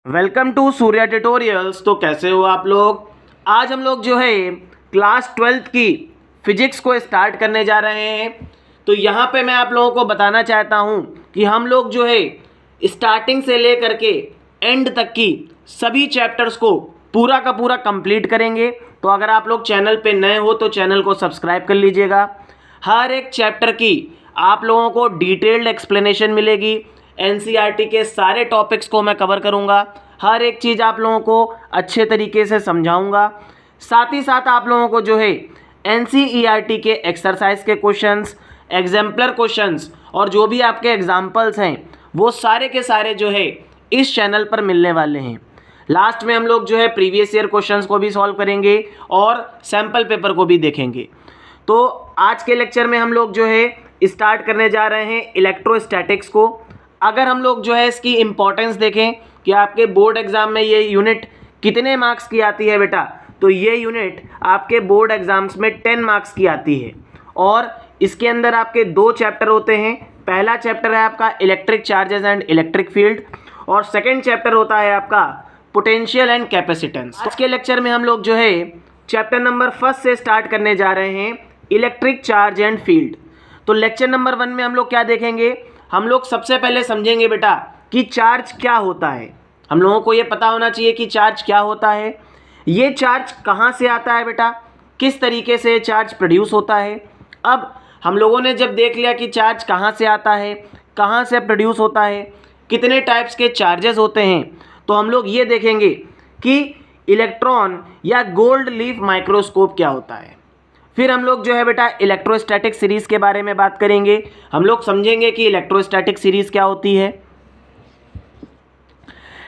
Welcome to Surya tutorials. तो कैसे हो आप लोग। आज हम लोग जो है क्लास 12th की फिजिक्स को स्टार्ट करने जा रहे हैं। तो यहाँ पे मैं आप लोगों को बताना चाहता हूँ कि हम लोग जो है स्टार्टिंग से लेकर के एंड तक की सभी चैप्टर्स को पूरा का पूरा कंप्लीट करेंगे। तो अगर आप लोग चैनल पे नए हो तो चैनल को सब्सक्राइब कर लीजिएगा। हर एक चैप्टर की आप लोगों को डिटेल्ड एक्सप्लेनेशन मिलेगी। एनसीईआरटी के सारे टॉपिक्स को मैं कवर करूंगा। हर एक चीज़ आप लोगों को अच्छे तरीके से समझाऊंगा। साथ ही साथ आप लोगों को जो है एनसीईआरटी के एक्सरसाइज के क्वेश्चंस, एग्जाम्पलर क्वेश्चंस और जो भी आपके एग्जाम्पल्स हैं वो सारे के सारे जो है इस चैनल पर मिलने वाले हैं। लास्ट में हम लोग जो है प्रीवियस ईयर क्वेश्चंस को भी सॉल्व करेंगे और सैम्पल पेपर को भी देखेंगे। तो आज के लेक्चर में हम लोग जो है स्टार्ट करने जा रहे हैं इलेक्ट्रोस्टैटिक्स को। अगर हम लोग जो है इसकी इम्पोर्टेंस देखें कि आपके बोर्ड एग्जाम में ये यूनिट कितने मार्क्स की आती है बेटा, तो ये यूनिट आपके बोर्ड एग्जाम्स में 10 मार्क्स की आती है। और इसके अंदर आपके 2 चैप्टर होते हैं। पहला चैप्टर है आपका electric charges and electric field और सेकेंड चैप्टर होता है आपका पोटेंशियल एंड कैपेसिटेंस। आज के लेक्चर में हम लोग जो है चैप्टर नंबर 1 से स्टार्ट करने जा रहे हैं इलेक्ट्रिक चार्ज एंड फील्ड। तो लेक्चर नंबर 1 में हम लोग क्या देखेंगे, हम लोग सबसे पहले समझेंगे बेटा कि चार्ज क्या होता है। हम लोगों को ये पता होना चाहिए कि चार्ज क्या होता है, ये चार्ज कहाँ से आता है बेटा, किस तरीके से चार्ज प्रोड्यूस होता है। अब हम लोगों ने जब देख लिया कि चार्ज कहाँ से आता है, कहाँ से प्रोड्यूस होता है, कितने टाइप्स के चार्जेस होते हैं, तो हम लोग ये देखेंगे कि इलेक्ट्रॉन या गोल्ड लीफ माइक्रोस्कोप क्या होता है। फिर हम लोग जो है बेटा इलेक्ट्रोस्टैटिक सीरीज़ के बारे में बात करेंगे। हम लोग समझेंगे कि इलेक्ट्रोस्टैटिक सीरीज़ क्या होती है।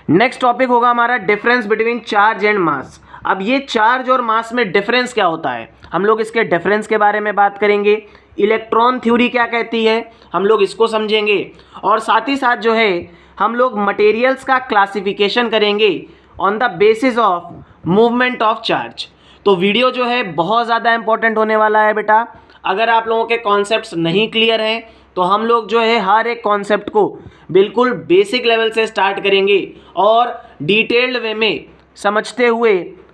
नेक्स्ट टॉपिक होगा हमारा difference between charge and mass. अब ये चार्ज और मास में डिफरेंस क्या होता है, हम लोग इसके डिफरेंस के बारे में बात करेंगे। इलेक्ट्रॉन थ्योरी क्या कहती है, हम लोग इसको समझेंगे। और साथ ही साथ जो है हम लोग मटेरियल्स का क्लासिफिकेशन करेंगे on the basis of movement of charge. तो वीडियो जो है बहुत ज़्यादा इंपॉर्टेंट होने वाला है बेटा। अगर आप लोगों के कॉन्सेप्ट्स नहीं क्लियर हैं तो हम लोग जो है हर एक कॉन्सेप्ट को बिल्कुल बेसिक लेवल से स्टार्ट करेंगे और डिटेल्ड वे में समझते हुए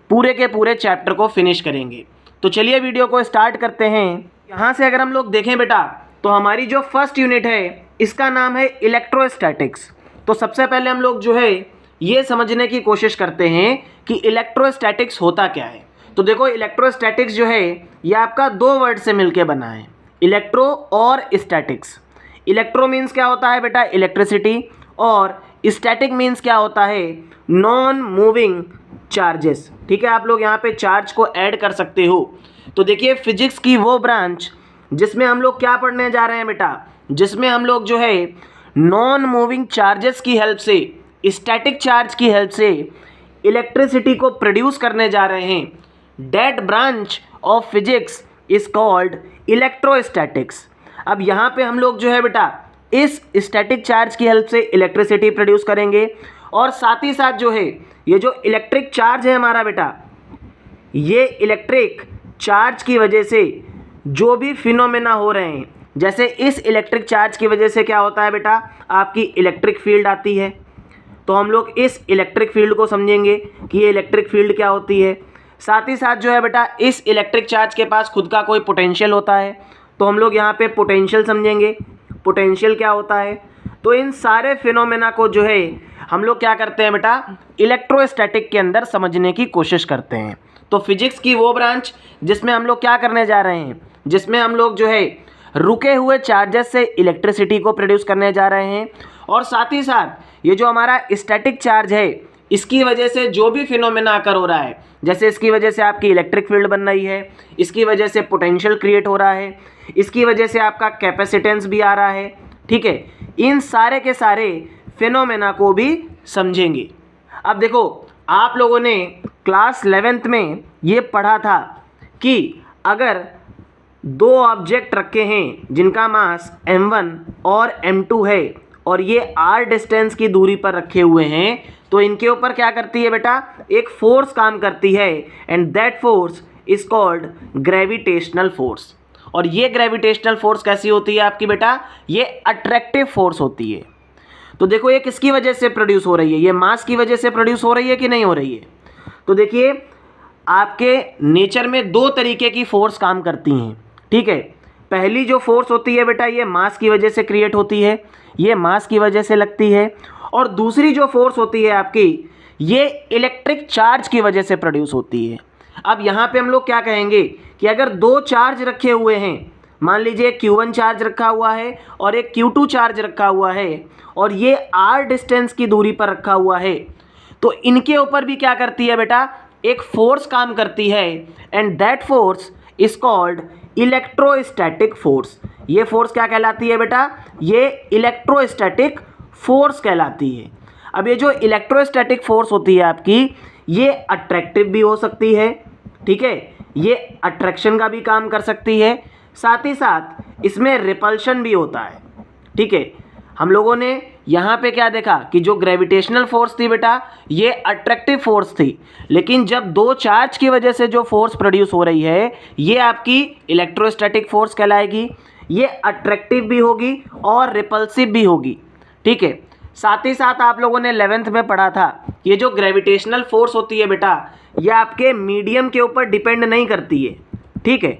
पूरे के पूरे चैप्टर को फिनिश करेंगे। तो चलिए वीडियो को स्टार्ट करते हैं। यहाँ से अगर हम लोग देखें बेटा तो हमारी जो फर्स्ट यूनिट है इसका नाम है इलेक्ट्रोस्टैटिक्स। तो सबसे पहले हम लोग जो है ये समझने की कोशिश करते हैं कि इलेक्ट्रोस्टैटिक्स होता क्या है। तो देखो इलेक्ट्रोस्टैटिक्स जो है ये आपका 2 वर्ड से मिलके बना है, इलेक्ट्रो और स्टैटिक्स। इलेक्ट्रो मीन्स क्या होता है बेटा, इलेक्ट्रिसिटी, और स्टैटिक मीन्स क्या होता है, नॉन मूविंग चार्जेस। ठीक है, आप लोग यहाँ पे चार्ज को ऐड कर सकते हो। तो देखिए फिजिक्स की वो ब्रांच जिसमें हम लोग क्या पढ़ने जा रहे हैं बेटा, जिसमें हम लोग जो है नॉन मूविंग चार्जेस की हेल्प से, स्टैटिक चार्ज की हेल्प से इलेक्ट्रिसिटी को प्रोड्यूस करने जा रहे हैं, that branch of physics is called electrostatics। अब यहाँ पे हम लोग जो है बेटा इस स्टैटिक चार्ज की हेल्प से इलेक्ट्रिसिटी प्रोड्यूस करेंगे। और साथ ही साथ जो है ये जो इलेक्ट्रिक चार्ज है हमारा बेटा, ये इलेक्ट्रिक चार्ज की वजह से जो भी फिनोमेना हो रहे हैं, जैसे इस इलेक्ट्रिक चार्ज की वजह से क्या होता है बेटा, आपकी इलेक्ट्रिक फील्ड आती है। तो हम लोग इस इलेक्ट्रिक फील्ड को समझेंगे कि ये इलेक्ट्रिक फील्ड क्या होती है। साथ ही साथ जो है बेटा इस इलेक्ट्रिक चार्ज के पास खुद का कोई पोटेंशियल होता है, तो हम लोग यहाँ पे पोटेंशियल समझेंगे, पोटेंशियल क्या होता है। तो इन सारे फिनोमेना को जो है हम लोग क्या करते हैं बेटा, इलेक्ट्रोस्टैटिक के अंदर समझने की कोशिश करते हैं। तो फिजिक्स की वो ब्रांच जिसमें हम लोग क्या करने जा रहे हैं, जिसमें हम लोग जो है रुके हुए चार्जेस से इलेक्ट्रिसिटी को प्रोड्यूस करने जा रहे हैं। और साथ ही साथ ये जो हमारा स्टैटिक चार्ज है इसकी वजह से जो भी फिनोमेना अकर हो रहा है, जैसे इसकी वजह से आपकी इलेक्ट्रिक फील्ड बन रही है, इसकी वजह से पोटेंशियल क्रिएट हो रहा है, इसकी वजह से आपका कैपेसिटेंस भी आ रहा है। ठीक है, इन सारे के सारे फिनोमेना को भी समझेंगे। अब देखो आप लोगों ने क्लास 11th में ये पढ़ा था कि अगर 2 ऑब्जेक्ट रखे हैं जिनका मास m1 और m2 है और ये r डिस्टेंस की दूरी पर रखे हुए हैं, तो इनके ऊपर क्या करती है बेटा, एक फोर्स काम करती है, and that force is called gravitational force. और ये ग्रेविटेशनल फोर्स कैसी होती है आपकी बेटा, ये अट्रैक्टिव फोर्स होती है। तो देखो ये किसकी वजह से प्रोड्यूस हो रही है, ये मास की वजह से प्रोड्यूस हो रही है कि नहीं हो रही है। तो देखिए आपके नेचर में दो तरीके की फोर्स काम करती हैं, ठीक है। पहली जो फोर्स होती है बेटा ये मास की वजह से क्रिएट होती है, ये मास की वजह से लगती है। और दूसरी जो फोर्स होती है आपकी ये इलेक्ट्रिक चार्ज की वजह से प्रोड्यूस होती है। अब यहाँ पे हम लोग क्या कहेंगे कि अगर दो चार्ज रखे हुए हैं, मान लीजिए एक Q1 चार्ज रखा हुआ है और एक Q2 चार्ज रखा हुआ है और ये r डिस्टेंस की दूरी पर रखा हुआ है, तो इनके ऊपर भी क्या करती है बेटा, एक फोर्स काम करती है and that force is called electrostatic force. ये फोर्स क्या कहलाती है बेटा, ये इलेक्ट्रोस्टैटिक फोर्स कहलाती है। अब ये जो इलेक्ट्रोस्टैटिक फोर्स होती है आपकी, ये अट्रैक्टिव भी हो सकती है, ठीक है, ये अट्रैक्शन का भी काम कर सकती है, साथ ही साथ इसमें रिपल्शन भी होता है, ठीक है। हम लोगों ने यहाँ पे क्या देखा कि जो ग्रेविटेशनल फोर्स थी बेटा ये अट्रैक्टिव फोर्स थी, लेकिन जब दो चार्ज की वजह से जो फोर्स प्रोड्यूस हो रही है ये आपकी इलेक्ट्रोस्टैटिक फोर्स कहलाएगी। ये अट्रैक्टिव भी होगी और रिपल्सिव भी होगी, ठीक है। साथ ही साथ आप लोगों ने 11th में पढ़ा था ये जो ग्रेविटेशनल फोर्स होती है बेटा ये आपके मीडियम के ऊपर डिपेंड नहीं करती है, ठीक है।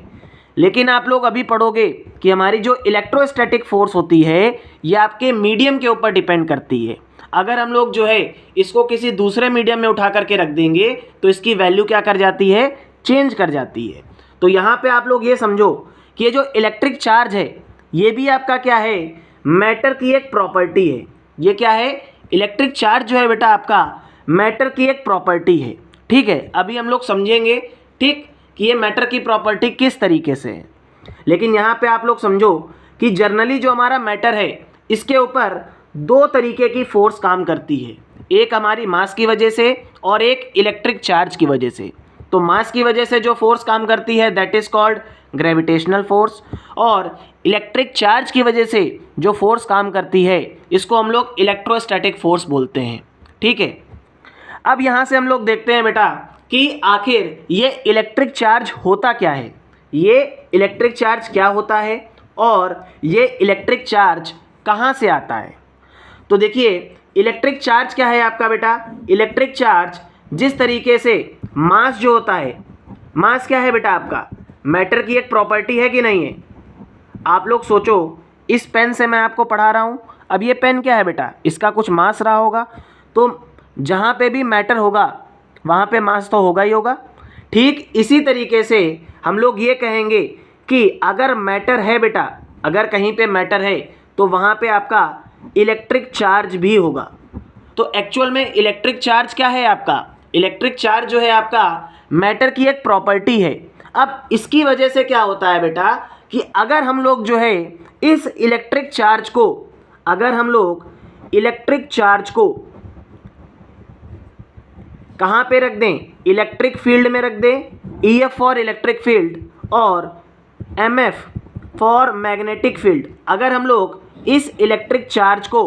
लेकिन आप लोग अभी पढ़ोगे कि हमारी जो इलेक्ट्रोस्टैटिक फोर्स होती है ये आपके मीडियम के ऊपर डिपेंड करती है। अगर हम लोग जो है इसको किसी दूसरे मीडियम में उठा करके रख देंगे तो इसकी वैल्यू क्या कर जाती है, चेंज कर जाती है। तो यहाँ पे आप लोग ये समझो कि ये जो इलेक्ट्रिक चार्ज है ये भी आपका क्या है, मैटर की एक प्रॉपर्टी है। ये क्या है, इलेक्ट्रिक चार्ज जो है बेटा आपका मैटर की एक प्रॉपर्टी है, ठीक है। अभी हम लोग समझेंगे ठीक कि ये मैटर की प्रॉपर्टी किस तरीके से है। लेकिन यहाँ पे आप लोग समझो कि जनरली जो हमारा मैटर है इसके ऊपर दो तरीके की फोर्स काम करती है, एक हमारी मास की वजह से और एक इलेक्ट्रिक चार्ज की वजह से। तो मास की वजह से जो फोर्स काम करती है that is called gravitational force, और इलेक्ट्रिक चार्ज की वजह से जो फोर्स काम करती है इसको हम लोग इलेक्ट्रोस्टैटिक फोर्स बोलते हैं, ठीक है। अब यहाँ से हम लोग देखते हैं बेटा कि आखिर ये इलेक्ट्रिक चार्ज होता क्या है, ये इलेक्ट्रिक चार्ज क्या होता है और ये इलेक्ट्रिक चार्ज कहाँ से आता है। तो देखिए इलेक्ट्रिक चार्ज क्या है आपका बेटा, इलेक्ट्रिक चार्ज जिस तरीके से मास जो होता है, मास क्या है बेटा आपका, मैटर की एक प्रॉपर्टी है कि नहीं है। आप लोग सोचो इस पेन से मैं आपको पढ़ा रहा हूँ, अब ये पेन क्या है बेटा, इसका कुछ मास रहा होगा, तो जहाँ पे भी मैटर होगा वहाँ पे मास तो होगा ही होगा। ठीक इसी तरीके से हम लोग ये कहेंगे कि अगर मैटर है बेटा, अगर कहीं पे मैटर है तो वहाँ पे आपका इलेक्ट्रिक चार्ज भी होगा। तो एक्चुअल में इलेक्ट्रिक चार्ज क्या है आपका, इलेक्ट्रिक चार्ज जो है आपका मैटर की एक प्रॉपर्टी है। अब इसकी वजह से क्या होता है बेटा कि अगर हम लोग जो है इस इलेक्ट्रिक चार्ज को, अगर हम लोग इलेक्ट्रिक चार्ज को कहाँ पे रख दें, इलेक्ट्रिक फील्ड में रख दें, EF फॉर इलेक्ट्रिक फील्ड और MF फॉर मैग्नेटिक फील्ड। अगर हम लोग इस इलेक्ट्रिक चार्ज को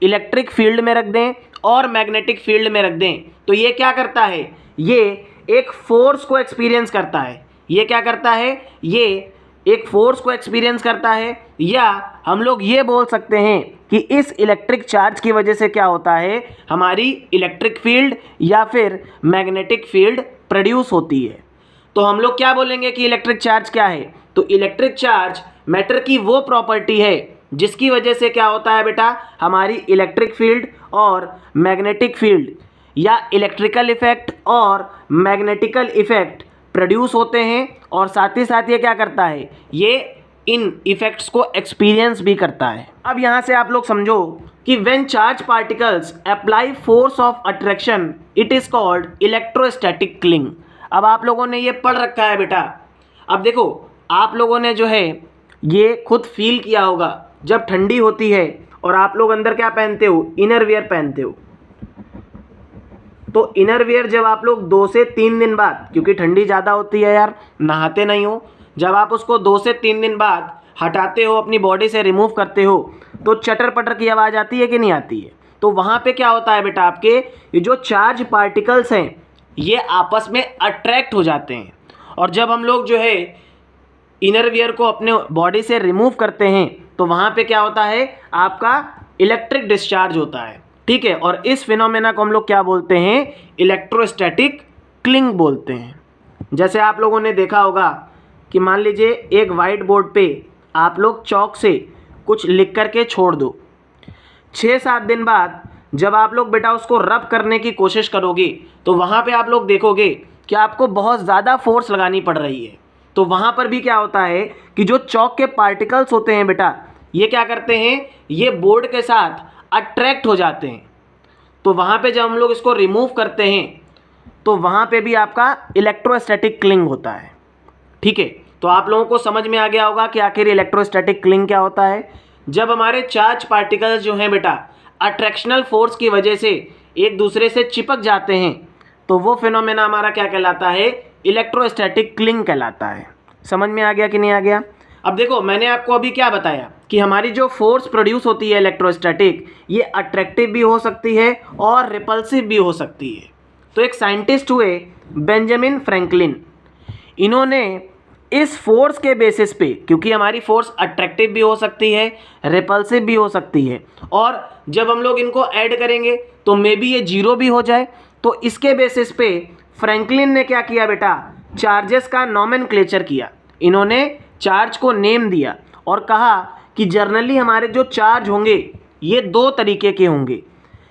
इलेक्ट्रिक फील्ड में रख दें और मैग्नेटिक फील्ड में रख दें तो ये क्या करता है, ये एक फोर्स को एक्सपीरियंस करता है। ये क्या करता है, ये एक फोर्स को एक्सपीरियंस करता है, या हम लोग ये बोल सकते हैं कि इस इलेक्ट्रिक चार्ज की वजह से क्या होता है, हमारी इलेक्ट्रिक फील्ड या फिर मैग्नेटिक फील्ड प्रोड्यूस होती है। तो हम लोग क्या बोलेंगे कि इलेक्ट्रिक चार्ज क्या है, तो इलेक्ट्रिक चार्ज मैटर की वो प्रॉपर्टी है जिसकी वजह से क्या होता है बेटा, हमारी इलेक्ट्रिक फील्ड और मैग्नेटिक फील्ड या इलेक्ट्रिकल इफेक्ट और मैग्नेटिकल इफेक्ट प्रोड्यूस होते हैं, और साथ ही साथ ये क्या करता है, ये इन इफेक्ट्स को एक्सपीरियंस भी करता है। अब यहाँ से आप लोग समझो कि when charge particles apply force of attraction it is called electrostatic cling. अब आप लोगों ने ये पढ़ रखा है बेटा। अब देखो आप लोगों ने जो है ये खुद फील किया होगा जब ठंडी होती है और आप लोग अंदर क्या पहनते हो, इनर वियर पहनते हो। तो इनर वियर जब आप लोग 2 से 3 दिन बाद, क्योंकि ठंडी ज़्यादा होती है यार, नहाते नहीं हो, जब आप उसको 2 से 3 दिन बाद हटाते हो, अपनी बॉडी से रिमूव करते हो, तो चटर पटर की आवाज़ आती है कि नहीं आती है। तो वहाँ पे क्या होता है बेटा, आपके ये जो चार्ज पार्टिकल्स हैं ये आपस में अट्रैक्ट हो जाते हैं, और जब हम लोग जो है इनर वियर को अपने बॉडी से रिमूव करते हैं तो वहाँ पे क्या होता है, आपका इलेक्ट्रिक डिस्चार्ज होता है, ठीक है। और इस फिनोमेना को हम लोग क्या बोलते हैं, इलेक्ट्रोस्टैटिक क्लिंग बोलते हैं। जैसे आप लोगों ने देखा होगा कि मान लीजिए एक वाइट बोर्ड पे आप लोग चौक से कुछ लिख करके छोड़ दो, 6-7 दिन बाद जब आप लोग बेटा उसको रब करने की कोशिश करोगे तो वहाँ पे आप लोग देखोगे कि आपको बहुत ज़्यादा फोर्स लगानी पड़ रही है। तो वहाँ पर भी क्या होता है कि जो चौक के पार्टिकल्स होते हैं बेटा, ये क्या करते हैं, ये बोर्ड के साथ अट्रैक्ट हो जाते हैं। तो वहाँ पे जब हम लोग इसको रिमूव करते हैं तो वहाँ पे भी आपका इलेक्ट्रोस्टैटिक क्लिंग होता है, ठीक है। तो आप लोगों को समझ में आ गया होगा कि आखिर इलेक्ट्रोस्टैटिक क्लिंग क्या होता है। जब हमारे चार्ज पार्टिकल्स जो हैं बेटा अट्रैक्शनल फोर्स की वजह से एक दूसरे से चिपक जाते हैं तो वो फिनोमेना हमारा क्या कहलाता है, इलेक्ट्रोस्टैटिक क्लिंग कहलाता है। समझ में आ गया कि नहीं आ गया। अब देखो मैंने आपको अभी क्या बताया कि हमारी जो फोर्स प्रोड्यूस होती है इलेक्ट्रोस्टैटिक, ये अट्रैक्टिव भी हो सकती है और रिपल्सिव भी हो सकती है। तो एक साइंटिस्ट हुए बेंजामिन फ्रैंकलिन, इन्होंने इस फोर्स के बेसिस पे, क्योंकि हमारी फोर्स अट्रैक्टिव भी हो सकती है, रिपल्सिव भी हो सकती है, और जब हम लोग इनको ऐड करेंगे तो मे बी ये जीरो भी हो जाए, तो इसके बेसिस पे फ्रैंकलिन ने क्या किया बेटा, चार्जेस का नॉमेनक्लेचर किया। इन्होंने चार्ज को नेम दिया और कहा कि जनरली हमारे जो चार्ज होंगे ये दो तरीके के होंगे,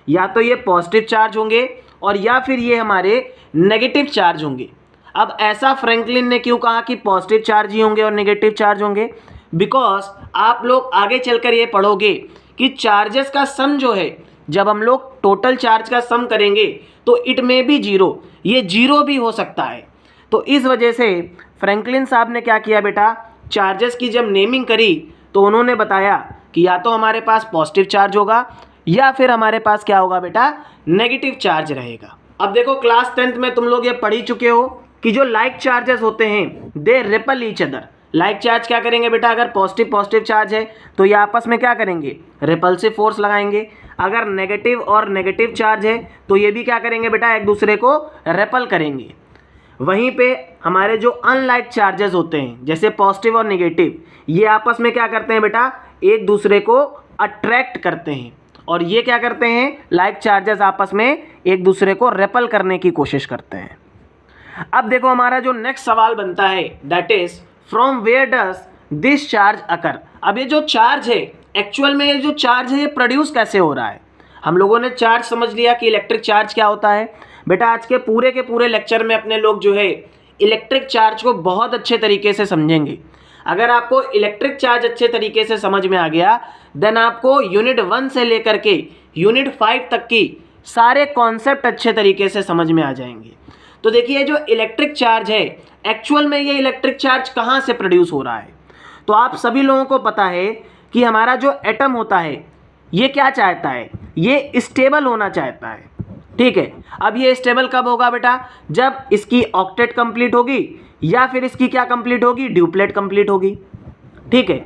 या तो ये पॉजिटिव चार्ज होंगे और या फिर ये हमारे नेगेटिव चार्ज होंगे। अब ऐसा फ्रैंकलिन ने क्यों कहा कि पॉजिटिव चार्ज ही होंगे और नेगेटिव चार्ज होंगे, बिकॉज आप लोग आगे चलकर ये पढ़ोगे कि चार्जेस का सम जो है, जब हम लोग टोटल चार्ज का सम करेंगे तो इट में बी जीरो, ये जीरो भी हो सकता है। तो इस वजह से फ्रैंकलिन साहब ने क्या किया बेटा, चार्जेस की जब नेमिंग करी तो उन्होंने बताया कि या तो हमारे पास पॉजिटिव चार्ज होगा या फिर हमारे पास क्या होगा बेटा, नेगेटिव चार्ज रहेगा। अब देखो क्लास 10th में तुम लोग ये पढ़ ही चुके हो कि जो लाइक चार्जेस होते हैं they repel each other. Like charge क्या करेंगे बेटा, अगर पॉजिटिव चार्ज है तो ये आपस में क्या करेंगे, रिपल्सिव फोर्स लगाएंगे। अगर नेगेटिव और नेगेटिव चार्ज है तो ये भी क्या करेंगे बेटा, एक दूसरे को रेपल करेंगे। वहीं पे हमारे जो अनलाइक चार्जेस होते हैं जैसे पॉजिटिव और नेगेटिव, ये आपस में क्या करते हैं बेटा, एक दूसरे को अट्रैक्ट करते हैं, और ये क्या करते हैं, लाइक चार्जेस आपस में एक दूसरे को रेपल करने की कोशिश करते हैं। अब देखो हमारा जो नेक्स्ट सवाल बनता है that is from where does this charge occur. अब ये जो चार्ज है, एक्चुअल में ये जो चार्ज है ये प्रोड्यूस कैसे हो रहा है। हम लोगों ने चार्ज समझ लिया कि इलेक्ट्रिक चार्ज क्या होता है। बेटा आज के पूरे लेक्चर में अपने लोग जो है इलेक्ट्रिक चार्ज को बहुत अच्छे तरीके से समझेंगे। अगर आपको इलेक्ट्रिक चार्ज अच्छे तरीके से समझ में आ गया देन आपको यूनिट 1 से लेकर के यूनिट 5 तक की सारे कॉन्सेप्ट अच्छे तरीके से समझ में आ जाएंगे। तो देखिए जो इलेक्ट्रिक चार्ज है, एक्चुअल में ये इलेक्ट्रिक चार्ज कहाँ से प्रोड्यूस हो रहा है। तो आप सभी लोगों को पता है कि हमारा जो एटम होता है ये क्या चाहता है, ये स्टेबल होना चाहता है, ठीक है। अब ये स्टेबल कब होगा बेटा, जब इसकी ऑक्टेट कंप्लीट होगी या फिर इसकी क्या कंप्लीट होगी, ड्यूप्लेट कंप्लीट होगी, ठीक है।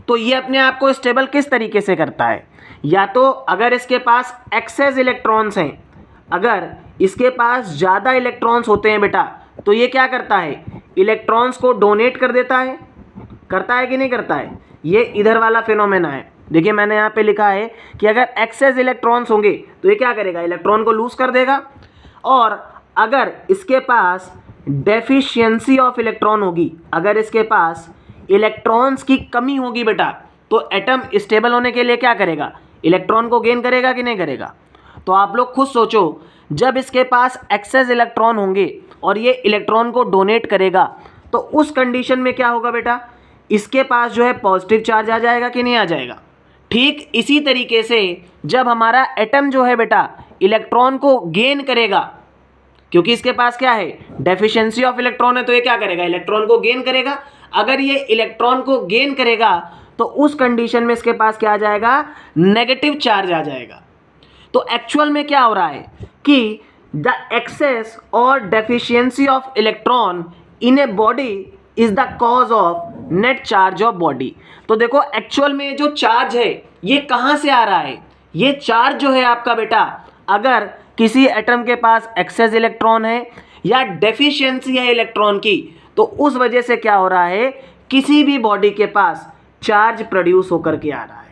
तो ये अपने आप को स्टेबल किस तरीके से करता है, या तो अगर इसके पास एक्सेस इलेक्ट्रॉन्स हैं, अगर इसके पास ज़्यादा इलेक्ट्रॉन्स होते हैं बेटा तो ये क्या करता है, इलेक्ट्रॉन्स को डोनेट कर देता है, करता है कि नहीं करता है। ये इधर वाला फिनोमेना है। देखिए मैंने यहाँ पे लिखा है कि अगर एक्सेस इलेक्ट्रॉन्स होंगे तो ये क्या करेगा, इलेक्ट्रॉन को लूज कर देगा, और अगर इसके पास डेफिशिएंसी ऑफ इलेक्ट्रॉन होगी, अगर इसके पास इलेक्ट्रॉन्स की कमी होगी बेटा, तो एटम स्टेबल होने के लिए क्या करेगा, इलेक्ट्रॉन को गेन करेगा कि नहीं करेगा। तो आप लोग खुद सोचो, जब इसके पास एक्सेस इलेक्ट्रॉन होंगे और ये इलेक्ट्रॉन को डोनेट करेगा तो उस कंडीशन में क्या होगा बेटा, इसके पास जो है पॉजिटिव चार्ज आ जाएगा कि नहीं आ जाएगा। ठीक इसी तरीके से जब हमारा एटम जो है बेटा इलेक्ट्रॉन को गेन करेगा, क्योंकि इसके पास क्या है, डेफिशिएंसी ऑफ इलेक्ट्रॉन है, तो ये क्या करेगा, इलेक्ट्रॉन को गेन करेगा। अगर ये इलेक्ट्रॉन को गेन करेगा तो उस कंडीशन में इसके पास क्या आ जाएगा, नेगेटिव चार्ज आ जाएगा। तो एक्चुअल में क्या हो रहा है कि द एक्सेस और deficiency of electron in a body is the cause of net charge of body. तो देखो एक्चुअल में जो चार्ज है ये कहाँ से आ रहा है, ये चार्ज जो है आपका बेटा, अगर किसी एटम के पास एक्सेस इलेक्ट्रॉन है या डेफिशिएंसी है इलेक्ट्रॉन की, तो उस वजह से क्या हो रहा है, किसी भी बॉडी के पास चार्ज प्रोड्यूस होकर के आ रहा है।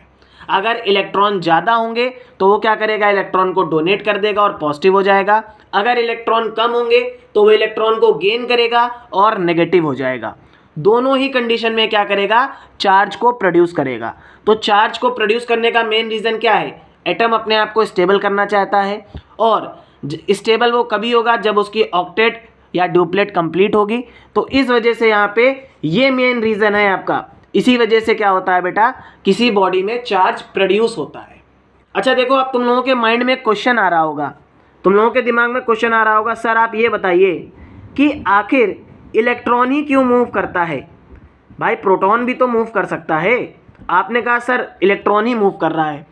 अगर इलेक्ट्रॉन ज़्यादा होंगे तो वो क्या करेगा, इलेक्ट्रॉन को डोनेट कर देगा और पॉजिटिव हो जाएगा। अगर इलेक्ट्रॉन कम होंगे तो वो इलेक्ट्रॉन को गेन करेगा और नेगेटिव हो जाएगा। दोनों ही कंडीशन में क्या करेगा, चार्ज को प्रोड्यूस करेगा। तो चार्ज को प्रोड्यूस करने का मेन रीज़न क्या है, एटम अपने आप को स्टेबल करना चाहता है, और स्टेबल वो कभी होगा जब उसकी ऑक्टेट या डुप्लेट कंप्लीट होगी। तो इस वजह से यहाँ पे ये मेन रीज़न है आपका। इसी वजह से क्या होता है बेटा, किसी बॉडी में चार्ज प्रोड्यूस होता है। अच्छा देखो, अब तुम लोगों के माइंड में क्वेश्चन आ रहा होगा, तुम लोगों के दिमाग में क्वेश्चन आ रहा होगा, सर आप ये बताइए कि आखिर इलेक्ट्रॉन ही क्यों मूव करता है। भाई प्रोटॉन भी तो मूव कर सकता है। आपने कहा सर इलेक्ट्रॉन ही मूव कर रहा है।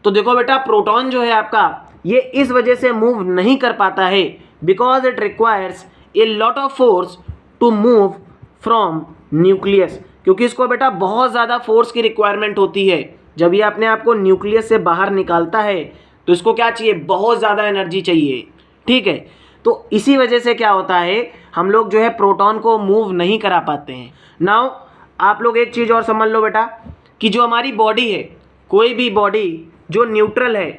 तो देखो बेटा, प्रोटॉन जो है आपका, ये इस वजह से मूव नहीं कर पाता है because it requires a lot of force to move from nucleus, क्योंकि इसको बेटा बहुत ज़्यादा फोर्स की रिक्वायरमेंट होती है। जब ये अपने आप को न्यूक्लियस से बाहर निकालता है तो इसको क्या चाहिए, बहुत ज़्यादा एनर्जी चाहिए। ठीक है, तो इसी वजह से क्या होता है, हम लोग जो है प्रोटॉन को मूव नहीं करा पाते हैं। नाउ आप लोग एक चीज़ और समझ लो बेटा, कि जो हमारी बॉडी है, कोई भी बॉडी जो न्यूट्रल है,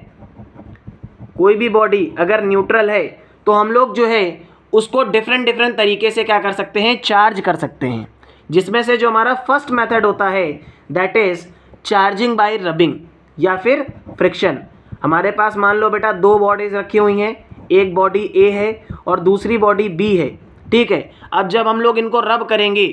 कोई भी बॉडी अगर न्यूट्रल है तो हम लोग जो है उसको डिफरेंट तरीके से क्या कर सकते हैं, चार्ज कर सकते हैं। जिसमें से जो हमारा फर्स्ट मेथड होता है that is charging by rubbing या फिर फ्रिक्शन। हमारे पास मान लो बेटा दो बॉडीज़ रखी हुई हैं, एक बॉडी ए है और दूसरी बॉडी बी है। ठीक है, अब जब हम लोग इनको रब करेंगे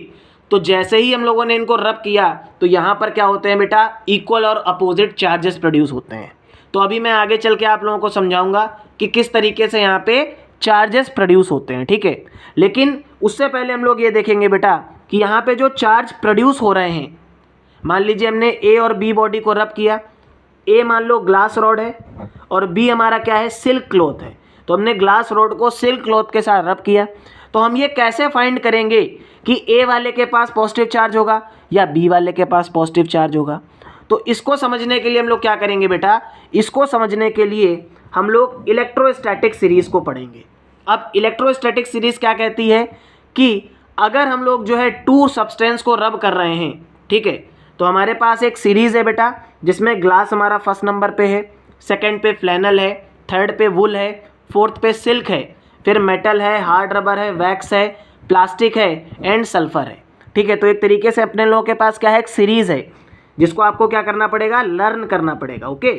तो जैसे ही हम लोगों ने इनको रब किया तो यहाँ पर क्या होते हैं बेटा, इक्वल और अपोजिट चार्जेस प्रोड्यूस होते हैं। तो अभी मैं आगे चल के आप लोगों को समझाऊंगा कि किस तरीके से यहाँ पे चार्जेस प्रोड्यूस होते हैं। ठीक है, लेकिन उससे पहले हम लोग ये देखेंगे बेटा कि यहाँ पे जो चार्ज प्रोड्यूस हो रहे हैं, मान लीजिए हमने ए और बी बॉडी को रब किया। ए मान लो ग्लास रॉड है और बी हमारा क्या है, सिल्क क्लॉथ है। तो हमने ग्लास रॉड को सिल्क क्लॉथ के साथ रब किया। तो हम ये कैसे फाइंड करेंगे कि ए वाले के पास पॉजिटिव चार्ज होगा या बी वाले के पास पॉजिटिव चार्ज होगा। तो इसको समझने के लिए हम लोग क्या करेंगे बेटा, इसको समझने के लिए हम लोग इलेक्ट्रोस्टैटिक सीरीज़ को पढ़ेंगे। अब इलेक्ट्रोस्टैटिक सीरीज़ क्या कहती है कि अगर हम लोग जो है टू सब्सटेंस को रब कर रहे हैं, ठीक है, तो हमारे पास एक सीरीज़ है बेटा जिसमें ग्लास हमारा फर्स्ट नंबर पे है, सेकंड पे फ्लैनल है, थर्ड पे वुल है, फोर्थ पे सिल्क है, फिर मेटल है, हार्ड रबर है, वैक्स है, प्लास्टिक है एंड सल्फर है। ठीक है, तो एक तरीके से अपने लोगों के पास क्या है, एक सीरीज़ है जिसको आपको क्या करना पड़ेगा, लर्न करना पड़ेगा। ओके,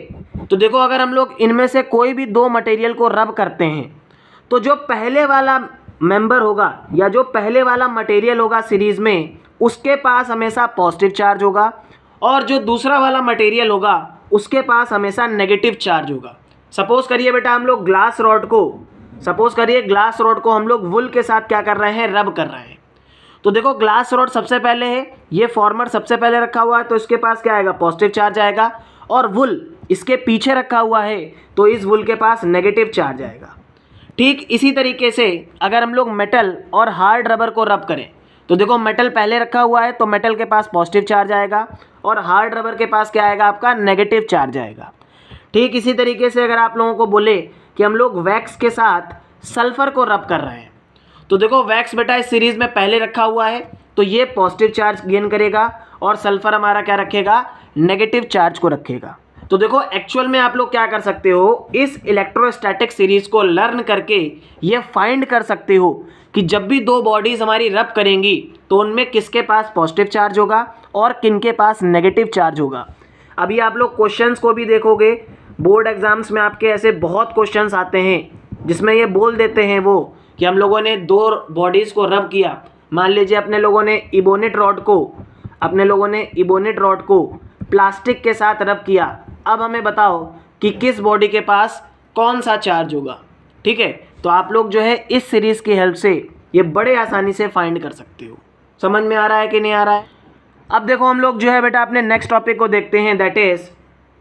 तो देखो अगर हम लोग इनमें से कोई भी दो मटेरियल को रब करते हैं तो जो पहले वाला मेंबर होगा या जो पहले वाला मटेरियल होगा सीरीज़ में, उसके पास हमेशा पॉजिटिव चार्ज होगा और जो दूसरा वाला मटेरियल होगा उसके पास हमेशा नेगेटिव चार्ज होगा। सपोज़ करिए बेटा हम लोग ग्लास रॉड को हम लोग वुल के साथ क्या कर रहे हैं, रब कर रहे हैं। तो देखो ग्लास रॉड सबसे पहले है, ये फॉर्मर सबसे पहले रखा हुआ है तो इसके पास क्या आएगा, पॉजिटिव चार्ज आएगा, और वुल इसके पीछे रखा हुआ है तो इस वुल के पास नेगेटिव चार्ज आएगा। ठीक इसी तरीके से अगर हम लोग मेटल और हार्ड रबर को रब करें तो देखो मेटल पहले रखा हुआ है तो मेटल के पास पॉजिटिव चार्ज आएगा और हार्ड रबर के पास क्या आएगा, आपका नेगेटिव चार्ज आएगा। ठीक इसी तरीके से अगर आप लोगों को बोले कि हम लोग वैक्स के साथ सल्फ़र को रब कर रहे हैं तो देखो वैक्स बेटा इस सीरीज़ में पहले रखा हुआ है तो ये पॉजिटिव चार्ज गेन करेगा और सल्फ़र हमारा क्या रखेगा, नेगेटिव चार्ज को रखेगा। तो देखो एक्चुअल में आप लोग क्या कर सकते हो, इस इलेक्ट्रोस्टैटिक सीरीज़ को लर्न करके ये फाइंड कर सकते हो कि जब भी दो बॉडीज़ हमारी रब करेंगी तो उनमें किसके पास पॉजिटिव चार्ज होगा और किनके पास नेगेटिव चार्ज होगा। अभी आप लोग क्वेश्चंस को भी देखोगे, बोर्ड एग्जाम्स में आपके ऐसे बहुत क्वेश्चंस आते हैं जिसमें ये बोल देते हैं वो कि हम लोगों ने दो बॉडीज़ को रब किया। मान लीजिए अपने लोगों ने इबोनेट रॉड को प्लास्टिक के साथ रब किया। अब हमें बताओ कि किस बॉडी के पास कौन सा चार्ज होगा। ठीक है, तो आप लोग जो है इस सीरीज़ की हेल्प से ये बड़े आसानी से फाइंड कर सकते हो। समझ में आ रहा है कि नहीं आ रहा है। अब देखो हम लोग जो है बेटा अपने नेक्स्ट टॉपिक को देखते हैं, that is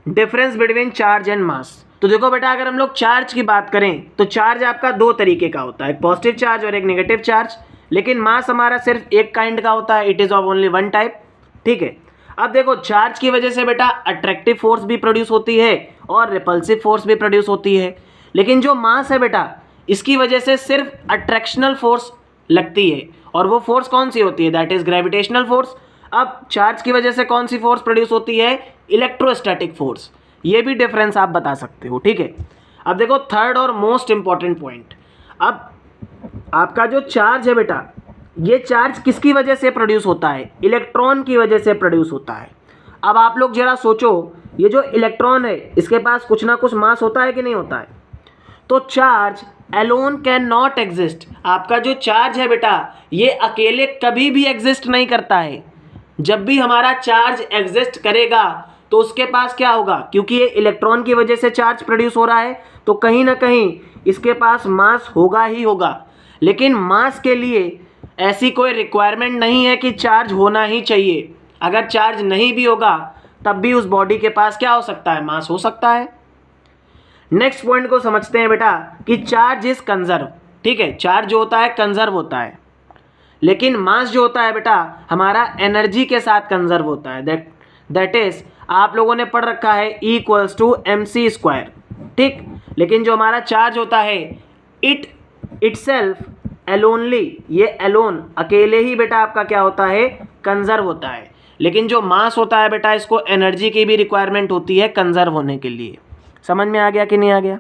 difference between charge and mass. तो देखो बेटा अगर हम लोग चार्ज की बात करें तो चार्ज आपका दो तरीके का होता है, एक पॉजिटिव चार्ज और एक नेगेटिव चार्ज। लेकिन मास हमारा सिर्फ एक काइंड का होता है, it is of only one type. ठीक है, अब देखो चार्ज की वजह से बेटा अट्रैक्टिव फोर्स भी प्रोड्यूस होती है और रिपल्सिव फोर्स भी प्रोड्यूस होती है। लेकिन जो मास है बेटा इसकी वजह से सिर्फ अट्रैक्शनल फोर्स लगती है और वो फोर्स कौन सी होती है, दैट इज़ ग्रेविटेशनल फोर्स। अब चार्ज की वजह से कौन सी फोर्स प्रोड्यूस होती है? Electrostatic force. ये भी डिफरेंस आप बता सकते हो, ठीक है। अब देखो थर्ड और मोस्ट इंपॉर्टेंट पॉइंट, अब आपका जो चार्ज है बेटा, ये चार्ज किसकी वजह से प्रोड्यूस होता है? इलेक्ट्रॉन की वजह से प्रोड्यूस होता है। अब आप लोग जरा सोचो, ये जो इलेक्ट्रॉन है इसके पास कुछ ना कुछ मास होता है कि नहीं होता है? तो charge alone can not exist. आपका जो चार्ज है बेटा, ये अकेले कभी भी एग्जिस्ट नहीं करता है। जब भी हमारा चार्ज एग्जिस्ट करेगा तो उसके पास क्या होगा? क्योंकि ये इलेक्ट्रॉन की वजह से चार्ज प्रोड्यूस हो रहा है तो कहीं ना कहीं इसके पास मास होगा ही होगा। लेकिन मास के लिए ऐसी कोई रिक्वायरमेंट नहीं है कि चार्ज होना ही चाहिए। अगर चार्ज नहीं भी होगा तब भी उस बॉडी के पास क्या हो सकता है? मास हो सकता है। नेक्स्ट पॉइंट को समझते हैं बेटा कि चार्ज इज कंजर्व। ठीक है, चार्ज जो होता है कंजर्व होता है, लेकिन मास जो होता है बेटा हमारा एनर्जी के साथ कंजर्व होता है। दैट इज आप लोगों ने पढ़ रखा है E = mc²। ठीक, लेकिन जो हमारा चार्ज होता है इटसेल्फ एलोनली, ये एलोन अकेले ही बेटा आपका क्या होता है? कंजर्व होता है। लेकिन जो मास होता है बेटा, इसको एनर्जी की भी रिक्वायरमेंट होती है कंजर्व होने के लिए। समझ में आ गया कि नहीं आ गया?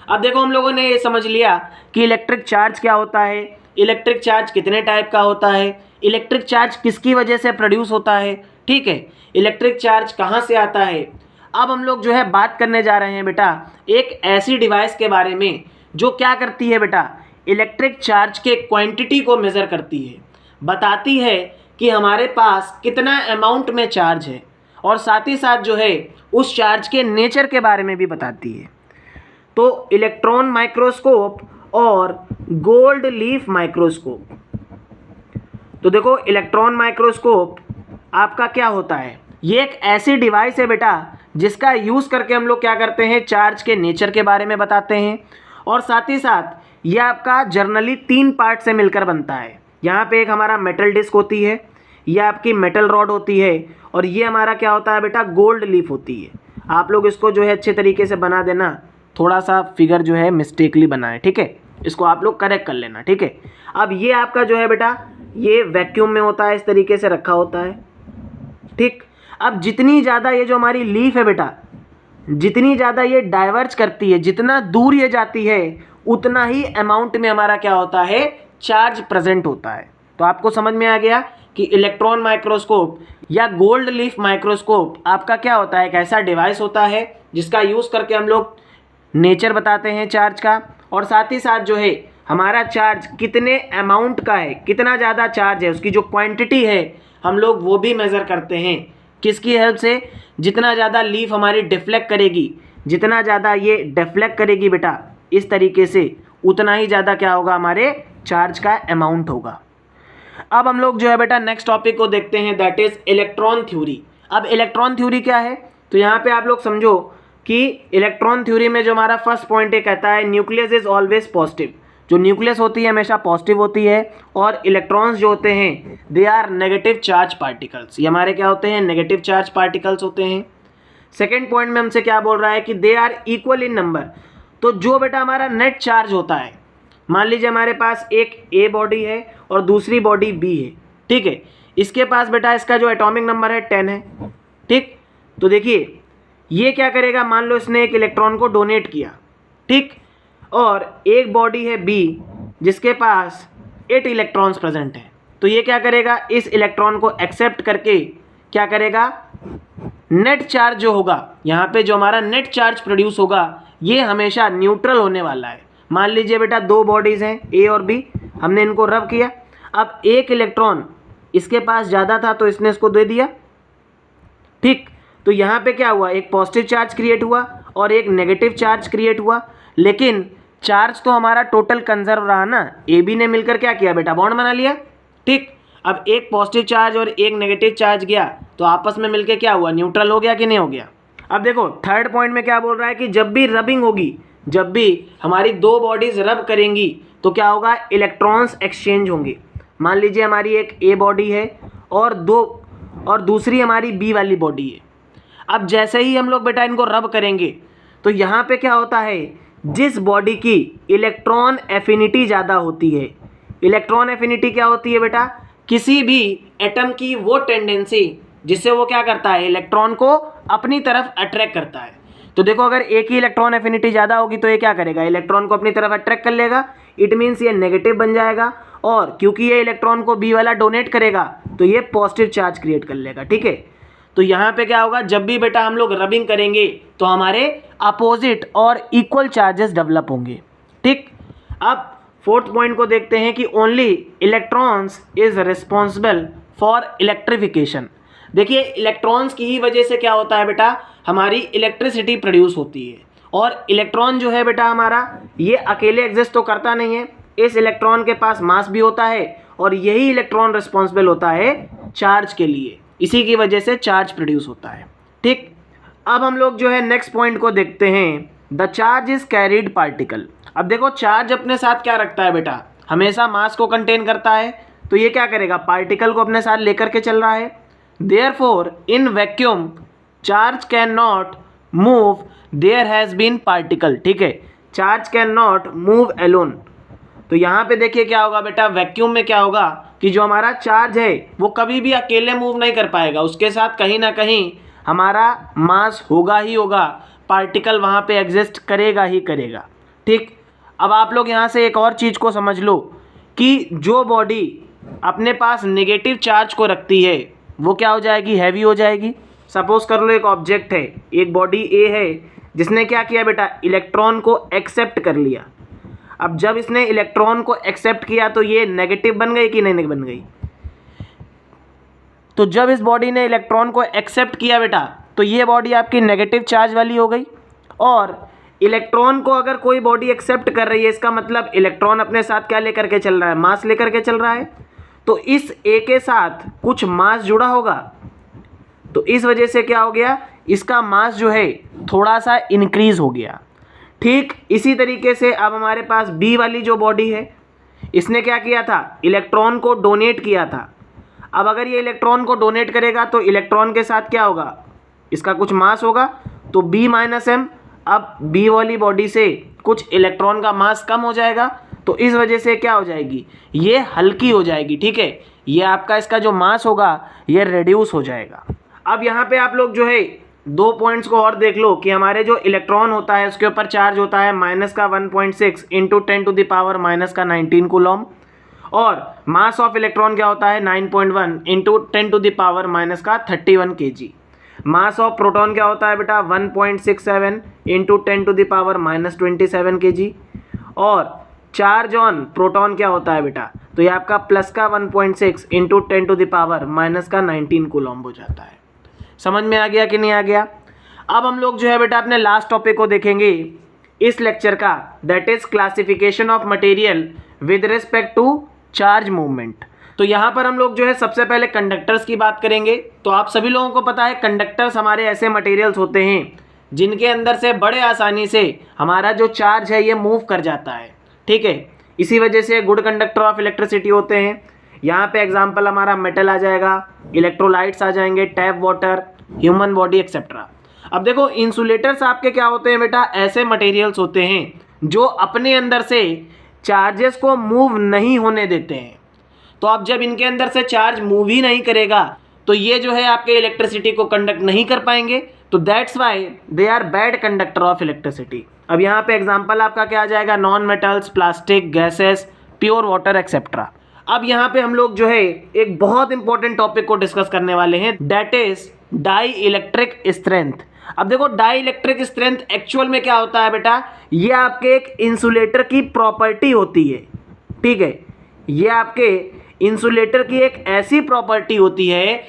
अब देखो हम लोगों ने ये समझ लिया कि इलेक्ट्रिक चार्ज क्या होता है, इलेक्ट्रिक चार्ज कितने टाइप का होता है, इलेक्ट्रिक चार्ज किसकी वजह से प्रोड्यूस होता है, ठीक है, इलेक्ट्रिक चार्ज कहाँ से आता है। अब हम लोग जो है बात करने जा रहे हैं बेटा एक ऐसी डिवाइस के बारे में जो क्या करती है बेटा, इलेक्ट्रिक चार्ज के क्वांटिटी को मेज़र करती है, बताती है कि हमारे पास कितना अमाउंट में चार्ज है, और साथ ही साथ जो है उस चार्ज के नेचर के बारे में भी बताती है। तो इलेक्ट्रॉन माइक्रोस्कोप और गोल्ड लीफ माइक्रोस्कोप। तो देखो इलेक्ट्रॉन माइक्रोस्कोप आपका क्या होता है? ये एक ऐसी डिवाइस है बेटा जिसका यूज़ करके हम लोग क्या करते हैं? चार्ज के नेचर के बारे में बताते हैं, और साथ ही साथ ये आपका जर्नली 3 पार्ट से मिलकर बनता है। यहाँ पे एक हमारा मेटल डिस्क होती है, ये आपकी मेटल रॉड होती है, और ये हमारा क्या होता है बेटा? गोल्ड लीफ होती है। आप लोग इसको जो है अच्छे तरीके से बना देना, थोड़ा सा फिगर जो है मिस्टेकली बनाए, ठीक है, इसको आप लोग करेक्ट कर लेना, ठीक है। अब ये आपका जो है बेटा ये वैक्यूम में होता है, इस तरीके से रखा होता है, ठीक। अब जितनी ज़्यादा ये जो हमारी लीफ है बेटा, जितनी ज़्यादा ये डाइवर्ज करती है, जितना दूर ये जाती है उतना ही अमाउंट में हमारा क्या होता है? चार्ज प्रेजेंट होता है। तो आपको समझ में आ गया कि इलेक्ट्रॉन माइक्रोस्कोप या गोल्ड लीफ माइक्रोस्कोप आपका क्या होता है? एक ऐसा डिवाइस होता है जिसका यूज़ करके हम लोग नेचर बताते हैं चार्ज का, और साथ ही साथ जो है हमारा चार्ज कितने अमाउंट का है, कितना ज़्यादा चार्ज है, उसकी जो क्वांटिटी है हम लोग वो भी मेज़र करते हैं। किसकी हेल्प से? जितना ज़्यादा लीफ हमारी डिफ्लेक्ट करेगी, जितना ज़्यादा ये डिफ्लेक्ट करेगी बेटा इस तरीके से, उतना ही ज़्यादा क्या होगा? हमारे चार्ज का अमाउंट होगा। अब हम लोग जो है बेटा नेक्स्ट टॉपिक को देखते हैं, दैट इज़ इलेक्ट्रॉन थ्योरी। अब इलेक्ट्रॉन थ्योरी क्या है? तो यहाँ पे आप लोग समझो कि इलेक्ट्रॉन थ्योरी में जो हमारा फर्स्ट पॉइंट ये कहता है न्यूक्लियस इज ऑलवेज पॉजिटिव। जो न्यूक्लियस होती है हमेशा पॉजिटिव होती है, और इलेक्ट्रॉन्स जो होते हैं they are negative charge particles. ये हमारे क्या होते हैं? नेगेटिव चार्ज पार्टिकल्स होते हैं। सेकेंड पॉइंट में हमसे क्या बोल रहा है कि they are equal in number. तो जो बेटा हमारा नेट चार्ज होता है, मान लीजिए हमारे पास एक ए बॉडी है और दूसरी बॉडी बी है, ठीक है, इसके पास बेटा इसका जो एटॉमिक नंबर है 10 है, ठीक। तो देखिए ये क्या करेगा, मान लो इसने एक इलेक्ट्रॉन को डोनेट किया, ठीक, और एक बॉडी है बी जिसके पास 8 इलेक्ट्रॉन्स प्रेजेंट हैं, तो ये क्या करेगा? इस इलेक्ट्रॉन को एक्सेप्ट करके क्या करेगा? नेट चार्ज जो होगा यहाँ पे, जो हमारा नेट चार्ज प्रोड्यूस होगा ये हमेशा न्यूट्रल होने वाला है। मान लीजिए बेटा 2 बॉडीज़ हैं ए और बी, हमने इनको रब किया, अब एक इलेक्ट्रॉन इसके पास ज़्यादा था तो इसने इसको दे दिया, ठीक। तो यहाँ पे क्या हुआ? एक पॉजिटिव चार्ज क्रिएट हुआ और एक नेगेटिव चार्ज क्रिएट हुआ, लेकिन चार्ज तो हमारा टोटल कंजर्व रहा ना। ए बी ने मिलकर क्या किया बेटा? बॉन्ड बना लिया, ठीक। अब एक पॉजिटिव चार्ज और एक नेगेटिव चार्ज गया तो आपस में मिलकर क्या हुआ? न्यूट्रल हो गया कि नहीं हो गया? अब देखो थर्ड पॉइंट में क्या बोल रहा है कि जब भी रबिंग होगी, जब भी हमारी 2 बॉडीज रब करेंगी तो क्या होगा? इलेक्ट्रॉन्स एक्सचेंज होंगे। मान लीजिए हमारी एक ए बॉडी है और दूसरी हमारी बी वाली बॉडी है। अब जैसे ही हम लोग बेटा इनको रब करेंगे तो यहाँ पे क्या होता है? जिस बॉडी की इलेक्ट्रॉन एफिनिटी ज़्यादा होती है, इलेक्ट्रॉन एफिनिटी क्या होती है बेटा? किसी भी एटम की वो टेंडेंसी जिससे वो क्या करता है, इलेक्ट्रॉन को अपनी तरफ अट्रैक्ट करता है। तो देखो अगर एक ही इलेक्ट्रॉन एफिनिटी ज़्यादा होगी तो ये क्या करेगा, इलेक्ट्रॉन को अपनी तरफ अट्रैक्ट कर लेगा। इट मीन्स ये नेगेटिव बन जाएगा, और क्योंकि ये इलेक्ट्रॉन को बी वाला डोनेट करेगा तो ये पॉजिटिव चार्ज क्रिएट कर लेगा। ठीक है, तो यहाँ पे क्या होगा, जब भी बेटा हम लोग रबिंग करेंगे तो हमारे अपोजिट और इक्वल चार्जेस डेवलप होंगे। ठीक, अब फोर्थ पॉइंट को देखते हैं कि only electrons is responsible for electrification. देखिए इलेक्ट्रॉन्स की ही वजह से क्या होता है बेटा, हमारी इलेक्ट्रिसिटी प्रोड्यूस होती है। और इलेक्ट्रॉन जो है बेटा हमारा, ये अकेले एग्जिस्ट तो करता नहीं है, इस इलेक्ट्रॉन के पास मास भी होता है, और यही इलेक्ट्रॉन रिस्पॉन्सिबल होता है चार्ज के लिए। इसी की वजह से चार्ज प्रोड्यूस होता है। ठीक, अब हम लोग जो है नेक्स्ट पॉइंट को देखते हैं, the charge is carried particle. अब देखो चार्ज अपने साथ क्या रखता है बेटा, हमेशा मास को कंटेन करता है, तो ये क्या करेगा, पार्टिकल को अपने साथ लेकर के चल रहा है। Therefore in vacuum charge can not move, there has been particle. ठीक है, charge can not move alone. तो यहाँ पे देखिए क्या होगा बेटा, वैक्यूम में क्या होगा कि जो हमारा चार्ज है वो कभी भी अकेले मूव नहीं कर पाएगा, उसके साथ कहीं ना कहीं हमारा मास होगा ही होगा, पार्टिकल वहाँ पे एग्जिस्ट करेगा ही करेगा। ठीक, अब आप लोग यहाँ से एक और चीज़ को समझ लो कि जो बॉडी अपने पास नेगेटिव चार्ज को रखती है वो क्या हो जाएगी, हैवी हो जाएगी। सपोज कर लो एक ऑब्जेक्ट है, एक बॉडी ए है, जिसने क्या किया बेटा, इलेक्ट्रॉन को एक्सेप्ट कर लिया। अब जब इसने इलेक्ट्रॉन को एक्सेप्ट किया तो ये नेगेटिव बन गई कि नहीं बन गई। तो जब इस बॉडी ने इलेक्ट्रॉन को एक्सेप्ट किया बेटा, तो ये बॉडी आपकी नेगेटिव चार्ज वाली हो गई। और इलेक्ट्रॉन को अगर कोई बॉडी एक्सेप्ट कर रही है, इसका मतलब इलेक्ट्रॉन अपने साथ क्या लेकर के चल रहा है, मास लेकर के चल रहा है। तो इस ए के साथ कुछ मास जुड़ा होगा, तो इस वजह से क्या हो गया, इसका मास जो है थोड़ा सा इंक्रीज हो गया। ठीक इसी तरीके से अब हमारे पास बी वाली जो बॉडी है, इसने क्या किया था, इलेक्ट्रॉन को डोनेट किया था। अब अगर ये इलेक्ट्रॉन को डोनेट करेगा तो इलेक्ट्रॉन के साथ क्या होगा, इसका कुछ मास होगा, तो बी माइनस एम। अब बी वाली बॉडी से कुछ इलेक्ट्रॉन का मास कम हो जाएगा, तो इस वजह से क्या हो जाएगी, ये हल्की हो जाएगी। ठीक है, ये आपका इसका जो मास होगा ये रिड्यूस हो जाएगा। अब यहाँ पे आप लोग जो है दो पॉइंट्स को और देख लो कि हमारे जो इलेक्ट्रॉन होता है उसके ऊपर चार्ज होता है -1.6 इंटू 10⁻⁻19 कूलम, और मास ऑफ इलेक्ट्रॉन क्या होता है 9.1 into 10⁻31 kg। Mass of proton क्या होता है बेटा 1.67 इंटू 10⁻27 kg। और चार्ज ऑन प्रोटॉन क्या होता है बेटा, तो ये आपका प्लस का 1.6 इंटू 10⁻⁻19 कूलम हो जाता है। समझ में आ गया कि नहीं आ गया। अब हम लोग जो है बेटा अपने लास्ट टॉपिक को देखेंगे इस लेक्चर का, that is classification of material with respect to charge movement. तो यहाँ पर हम लोग जो है सबसे पहले कंडक्टर्स की बात करेंगे। तो आप सभी लोगों को पता है कंडक्टर्स हमारे ऐसे मटेरियल्स होते हैं जिनके अंदर से बड़े आसानी से हमारा जो चार्ज है ये मूव कर जाता है। ठीक है, इसी वजह से गुड कंडक्टर ऑफ इलेक्ट्रिसिटी होते हैं। यहाँ पे एग्जांपल हमारा मेटल आ जाएगा, इलेक्ट्रोलाइट्स आ जाएंगे, tap water, human body etcetera. अब देखो इंसुलेटर्स आपके क्या होते हैं बेटा, ऐसे मटेरियल्स होते हैं जो अपने अंदर से चार्जेस को मूव नहीं होने देते हैं। तो अब जब इनके अंदर से चार्ज मूव ही नहीं करेगा तो ये जो है आपके इलेक्ट्रिसिटी को कंडक्ट नहीं कर पाएंगे, तो that's why they are bad conductor of electricity. अब यहाँ पे एग्जांपल आपका क्या आ जाएगा, non metals, plastic, gases, pure water etcetera. अब यहाँ पे हम लोग जो है एक बहुत इंपॉर्टेंट टॉपिक को डिस्कस करने वाले हैं, that is dielectric strength. अब देखो डाई इलेक्ट्रिक स्ट्रेंथ एक्चुअल में क्या होता है बेटा, ये आपके एक इंसुलेटर की प्रॉपर्टी होती है। ठीक है, ये आपके इंसुलेटर की एक ऐसी प्रॉपर्टी होती है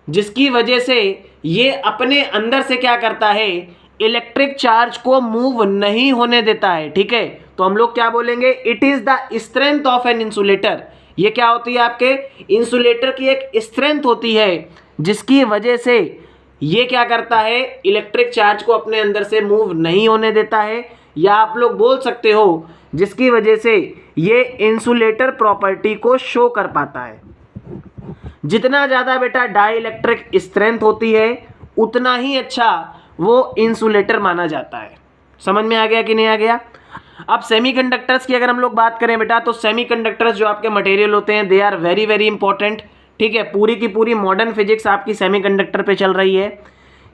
जिसकी वजह से ये अपने अंदर से क्या करता है, इलेक्ट्रिक चार्ज को मूव नहीं होने देता है। ठीक है, तो हम लोग क्या बोलेंगे, it is the strength of an insulator. ये क्या होती है, आपके इंसुलेटर की एक स्ट्रेंथ होती है जिसकी वजह से ये क्या करता है, इलेक्ट्रिक चार्ज को अपने अंदर से मूव नहीं होने देता है, या आप लोग बोल सकते हो जिसकी वजह से ये इंसुलेटर प्रॉपर्टी को शो कर पाता है। जितना ज़्यादा बेटा डाई इलेक्ट्रिक स्ट्रेंथ होती है उतना ही अच्छा वो इंसुलेटर माना जाता है। समझ में आ गया कि नहीं आ गया। अब सेमीकंडक्टर्स की अगर हम लोग बात करें बेटा, तो सेमीकंडक्टर्स जो आपके मटेरियल होते हैं they are very very important. ठीक है, पूरी की पूरी मॉडर्न फिजिक्स आपकी सेमीकंडक्टर पे चल रही है।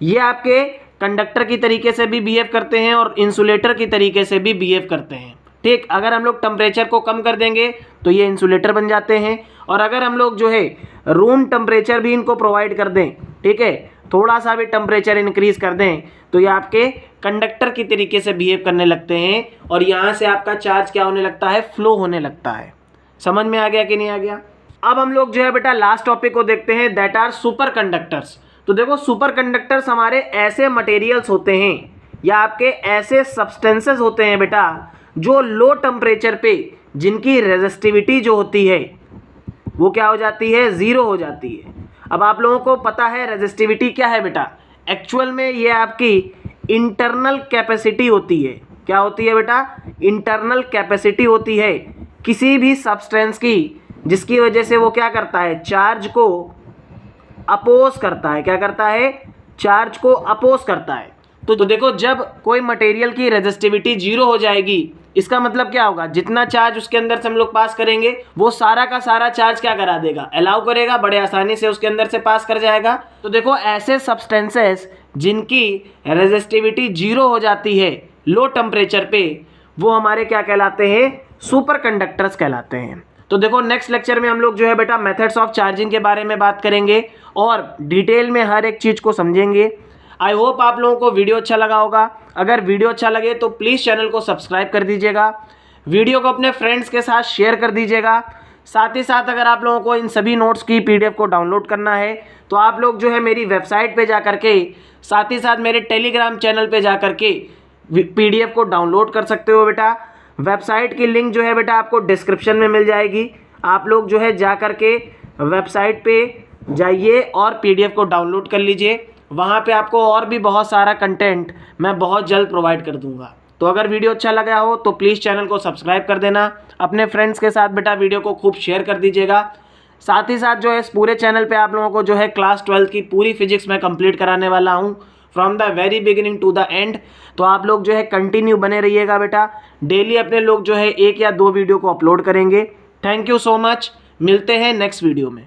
ये आपके कंडक्टर की तरीके से भी बिहेव करते हैं और इंसुलेटर की तरीके से भी बिहेव करते हैं। ठीक, अगर हम लोग टेम्परेचर को कम कर देंगे तो ये इंसुलेटर बन जाते हैं, और अगर हम लोग जो है रूम टेम्परेचर भी इनको प्रोवाइड कर दें, ठीक है, थोड़ा सा भी टेम्परेचर इंक्रीज कर दें, तो ये आपके कंडक्टर की तरीके से बिहेव करने लगते हैं और यहाँ से आपका चार्ज क्या होने लगता है, फ्लो होने लगता है। समझ में आ गया कि नहीं आ गया? अब हम लोग जो है बेटा लास्ट टॉपिक को देखते हैं, दैट आर सुपर कंडक्टर्स। तो देखो सुपर कंडक्टर्स हमारे ऐसे मटेरियल्स होते हैं या आपके ऐसे सब्सटेंसेस होते हैं बेटा जो लो टेम्परेचर पे जिनकी रेजिस्टिविटी जो होती है वो क्या हो जाती है, ज़ीरो हो जाती है। अब आप लोगों को पता है रेजिस्टिविटी क्या है बेटा? एक्चुअल में ये आपकी इंटरनल कैपेसिटी होती है। क्या होती है बेटा? इंटरनल कैपेसिटी होती है किसी भी सब्सटेंस की, जिसकी वजह से वो क्या करता है, चार्ज को अपोज करता है। क्या करता है? चार्ज को अपोज करता है। तो देखो जब कोई मटेरियल की रेजिस्टिविटी जीरो हो जाएगी, इसका मतलब क्या होगा, जितना चार्ज उसके अंदर से हम लोग पास करेंगे वो सारा का सारा चार्ज क्या करा देगा, अलाउ करेगा, बड़े आसानी से उसके अंदर से पास कर जाएगा। तो देखो ऐसे सब्सटेंसेस जिनकी रेजिस्टिविटी जीरो हो जाती है लो टेम्परेचर पे, वो हमारे क्या कहलाते हैं, सुपर कंडक्टर्स कहलाते हैं। तो देखो नेक्स्ट लेक्चर में हम लोग जो है बेटा मेथड्स ऑफ चार्जिंग के बारे में बात करेंगे और डिटेल में हर एक चीज़ को समझेंगे। आई होप आप लोगों को वीडियो अच्छा लगा होगा। अगर वीडियो अच्छा लगे तो प्लीज़ चैनल को सब्सक्राइब कर दीजिएगा, वीडियो को अपने फ्रेंड्स के साथ शेयर कर दीजिएगा। साथ ही साथ अगर आप लोगों को इन सभी नोट्स की PDF को डाउनलोड करना है तो आप लोग जो है मेरी वेबसाइट पे जा करके, साथ ही साथ मेरे टेलीग्राम चैनल पे जा करके PDF को डाउनलोड कर सकते हो बेटा। वेबसाइट की लिंक जो है बेटा आपको डिस्क्रिप्शन में मिल जाएगी। आप लोग जो है जा करके वेबसाइट पे जाइए और PDF को डाउनलोड कर लीजिए। वहाँ पे आपको और भी बहुत सारा कंटेंट मैं बहुत जल्द प्रोवाइड कर दूँगा। तो अगर वीडियो अच्छा लगा हो तो प्लीज़ चैनल को सब्सक्राइब कर देना, अपने फ्रेंड्स के साथ बेटा वीडियो को खूब शेयर कर दीजिएगा। साथ ही साथ जो है इस पूरे चैनल पे आप लोगों को जो है क्लास 12 की पूरी फिजिक्स मैं कंप्लीट कराने वाला हूँ from the very beginning to the end. तो आप लोग जो है कंटिन्यू बने रहिएगा बेटा। डेली अपने लोग जो है 1 या 2 वीडियो को अपलोड करेंगे। थैंक यू सो मच, मिलते हैं नेक्स्ट वीडियो में।